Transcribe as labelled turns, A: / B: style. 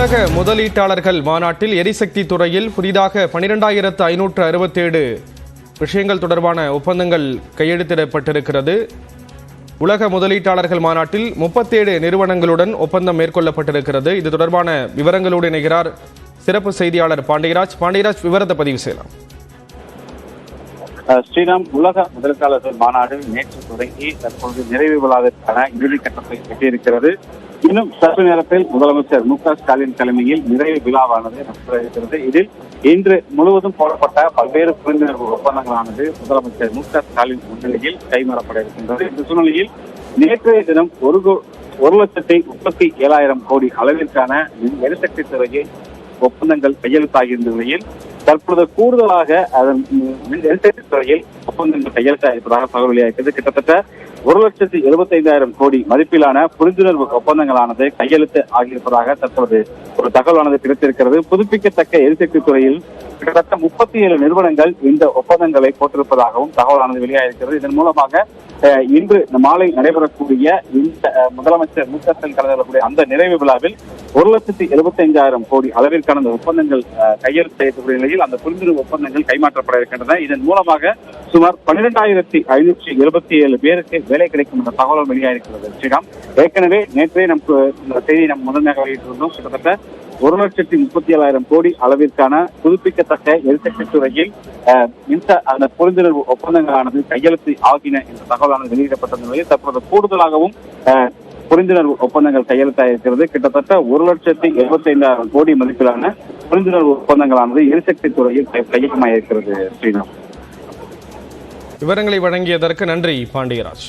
A: உலக முதலீட்டாளர்கள் மாநாட்டில் எரிசக்தி துறையில் புதிதாக 12,567 விஷயங்கள் தொடர்பான ஒப்பந்தங்கள் கையெழுத்திடப்பட்டிருக்கிறது. உலக முதலீட்டாளர்கள் மாநாட்டில் 37 நிறுவனங்களுடன் ஒப்பந்தம் மேற்கொள்ளப்பட்டிருக்கிறது. இது தொடர்பான விவரங்களோடு இணைகிறார் சிறப்பு செய்தியாளர் பாண்டியராஜ். பாண்டியராஜ், விவரத்தை பதிவு செய்யலாம்.
B: ஸ்ரீராம், உலக முதலீட்டாளர்கள் மாநாடு நேற்று தொடங்கி தற்போது நிறைவு விழாவிற்கான இறுதிக்கட்டத்தை எட்டியிருக்கிறது. இன்னும் சற்று நேரத்தில் முதலமைச்சர் மு.க.ஸ்டாலின் தலைமையில் நிறைவு விழாவானது நடைபெறுகிறது. இதில் இன்று முழுவதும் போடப்பட்ட பல்வேறு புரிந்துணர்வு ஒப்பந்தங்களானது முதலமைச்சர் மு.க.ஸ்டாலின் முன்னிலையில் கைமாறப்பட இருக்கின்றது. இந்த சூழ்நிலையில் நேற்றைய தினம் 1,37,000 கோடி அளவிற்கான எரிசக்தி துறையில் ஒப்பந்தங்கள் கையெழுத்தாகியிருந்த நிலையில் தற்போது கூடுதலாக அதன் எரிசக்தி துறையில் ஒப்பந்தங்கள் கையெழுத்தாயிருப்பதாக தகவல் வெளியாகிறது. கிட்டத்தட்ட 1,75,000 கோடி மதிப்பிலான புரிந்துணர்வு ஒப்பந்தங்களானது கையெழுத்து ஆகியிருப்பதாக தற்போது ஒரு தகவலானது கிடைத்திருக்கிறது. புதுப்பிக்கத்தக்க எரிசக்தி துறையில் கிட்டத்தட்ட 37 நிறுவனங்கள் இந்த ஒப்பந்தங்களை போட்டிருப்பதாகவும் தகவலானது வெளியாகிருக்கிறது. இதன் மூலமாக இன்று மாலை நடைபெறக்கூடிய இந்த முதலமைச்சர் மு.க.ஸ்டாலின் கலந்து கொள்ளக்கூடிய அந்த நிறைவு விழாவில் 1,75,000 கோடி அளவிற்கான அந்த ஒப்பந்தங்கள் கையெழுத்து செய்யக்கூடிய நிலையில் அந்த புரிந்துணர்வு ஒப்பந்தங்கள் கைமாற்றப்பட இருக்கின்றன. இதன் மூலமாக சுமார் 12,577 பேருக்கு வேலை கிடைக்கும் என்ற தகவல் வெளியாகிருக்கிறது. ஸ்ரீராம், ஏற்கனவே நேற்றே நமக்கு இந்த செய்தி முதன்மையாக வெளியிட்டிருந்தோம். கிட்டத்தட்ட 1,37,000 கோடி அளவிற்கான புதுப்பிக்கத்தக்க எரிசக்தி துறையில் அந்த புரிந்துணர்வு ஒப்பந்தங்களானது கையெழுத்து ஆகின என்ற தகவலானது வெளியிடப்பட்ட நிலையில் தற்போது கூடுதலாகவும் புரிந்துணர்வு ஒப்பந்தங்கள் கையெழுத்தாயிருக்கிறது. கிட்டத்தட்ட 1,75,000 கோடி மதிப்பிலான புரிந்துணர்வு ஒப்பந்தங்களானது எரிசக்தி துறையில் கையகமாயிருக்கிறது. ஸ்ரீராம்,
A: விவரங்களை வழங்கியதற்கு நன்றி பாண்டியராஜ்.